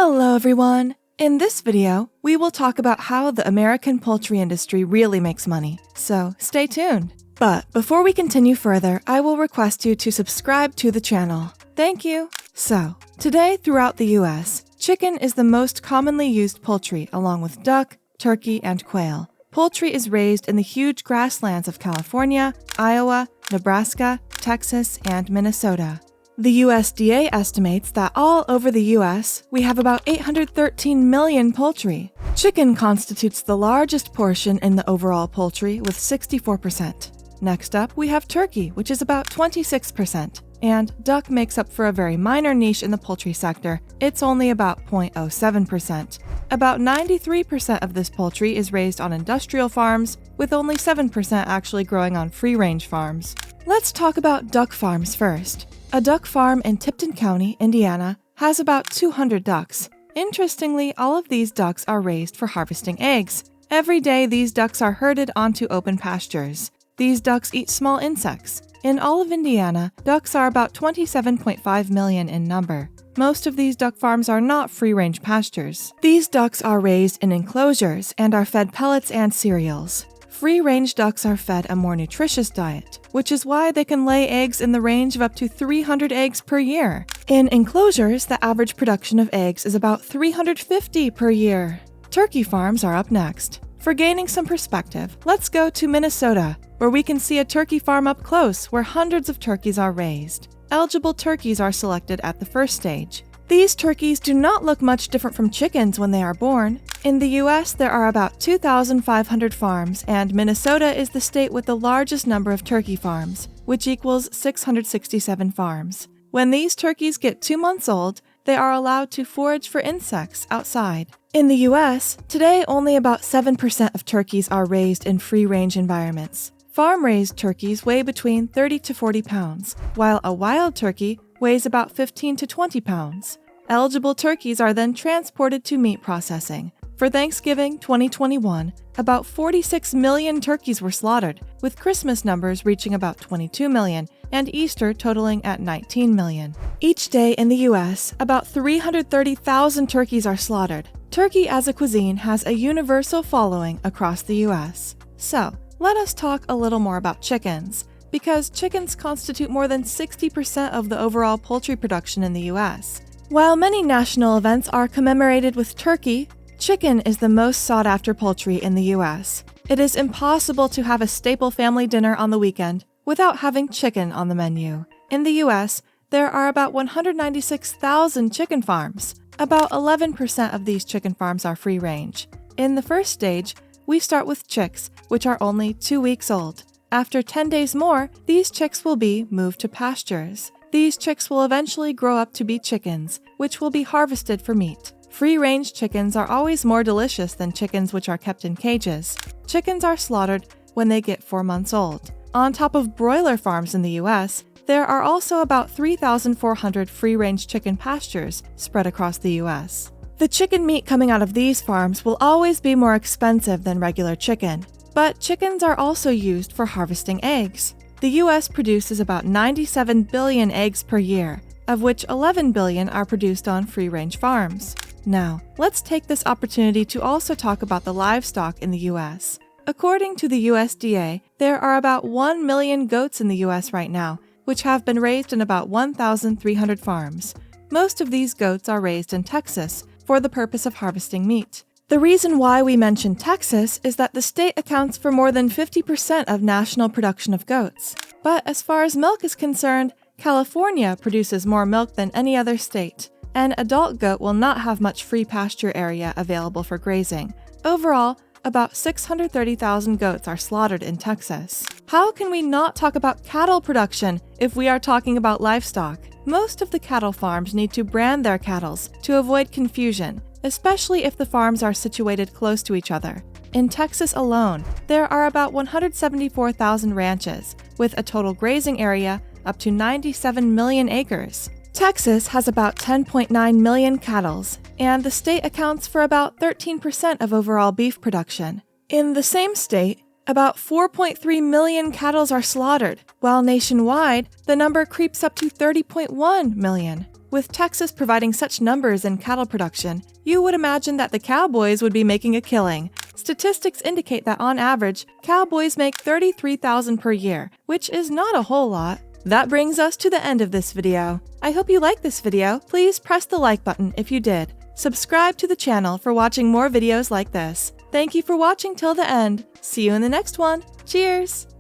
Hello everyone! In this video, we will talk about how the American poultry industry really makes money, so stay tuned. But before we continue further, I will request you to subscribe to the channel. Thank you! So, today throughout the US, chicken is the most commonly used poultry along with duck, turkey, and quail. Poultry is raised in the huge grasslands of California, Iowa, Nebraska, Texas, and Minnesota. The USDA estimates that all over the US, we have about 813 million poultry. Chicken constitutes the largest portion in the overall poultry with 64%. Next up, we have turkey, which is about 26%. And duck makes up for a very minor niche in the poultry sector. It's only about 0.07%. About 93% of this poultry is raised on industrial farms, with only 7% actually growing on free-range farms. Let's talk about duck farms first. A duck farm in Tipton County, Indiana, has about 200 ducks. Interestingly, all of these ducks are raised for harvesting eggs. Every day, these ducks are herded onto open pastures. These ducks eat small insects. In all of Indiana, ducks are about 27.5 million in number. Most of these duck farms are not free-range pastures. These ducks are raised in enclosures and are fed pellets and cereals. Free-range ducks are fed a more nutritious diet, which is why they can lay eggs in the range of up to 300 eggs per year. In enclosures, the average production of eggs is about 350 per year. Turkey farms are up next. For gaining some perspective, let's go to Minnesota, where we can see a turkey farm up close where hundreds of turkeys are raised. Eligible turkeys are selected at the first stage. These turkeys do not look much different from chickens when they are born. In the US, there are about 2,500 farms, and Minnesota is the state with the largest number of turkey farms, which equals 667 farms. When these turkeys get 2 months old, they are allowed to forage for insects outside. In the US, today only about 7% of turkeys are raised in free-range environments. Farm-raised turkeys weigh between 30 to 40 pounds, while a wild turkey weighs about 15 to 20 pounds. Eligible turkeys are then transported to meat processing. For Thanksgiving 2021, about 46 million turkeys were slaughtered, with Christmas numbers reaching about 22 million and Easter totaling at 19 million. Each day in the US, about 330,000 turkeys are slaughtered. Turkey as a cuisine has a universal following across the US. So, let us talk a little more about chickens, because chickens constitute more than 60% of the overall poultry production in the US. While many national events are commemorated with turkey, chicken is the most sought-after poultry in the US. It is impossible to have a staple family dinner on the weekend without having chicken on the menu. In the US, there are about 196,000 chicken farms. About 11% of these chicken farms are free-range. In the first stage, we start with chicks, which are only 2 weeks old. After 10 days more, these chicks will be moved to pastures. These chicks will eventually grow up to be chickens, which will be harvested for meat. Free-range chickens are always more delicious than chickens which are kept in cages. Chickens are slaughtered when they get 4 months old. On top of broiler farms in the US, there are also about 3,400 free-range chicken pastures spread across the US. The chicken meat coming out of these farms will always be more expensive than regular chicken, but chickens are also used for harvesting eggs. The US produces about 97 billion eggs per year, of which 11 billion are produced on free-range farms. Now, let's take this opportunity to also talk about the livestock in the US. According to the USDA, there are about 1 million goats in the US right now, which have been raised in about 1,300 farms. Most of these goats are raised in Texas for the purpose of harvesting meat. The reason why we mention Texas is that the state accounts for more than 50% of national production of goats. But as far as milk is concerned, California produces more milk than any other state. An adult goat will not have much free pasture area available for grazing. Overall, about 630,000 goats are slaughtered in Texas. How can we not talk about cattle production if we are talking about livestock? Most of the cattle farms need to brand their cattle to avoid confusion, especially if the farms are situated close to each other. In Texas alone, there are about 174,000 ranches, with a total grazing area up to 97 million acres. Texas has about 10.9 million cattle, and the state accounts for about 13% of overall beef production. In the same state, about 4.3 million cattle are slaughtered, while nationwide, the number creeps up to 30.1 million. With Texas providing such numbers in cattle production, you would imagine that the cowboys would be making a killing. Statistics indicate that on average, cowboys make $33,000 per year, which is not a whole lot. That brings us to the end of this video. I hope you liked this video. Please press the like button if you did. Subscribe to the channel for watching more videos like this. Thank you for watching till the end. See you in the next one. Cheers!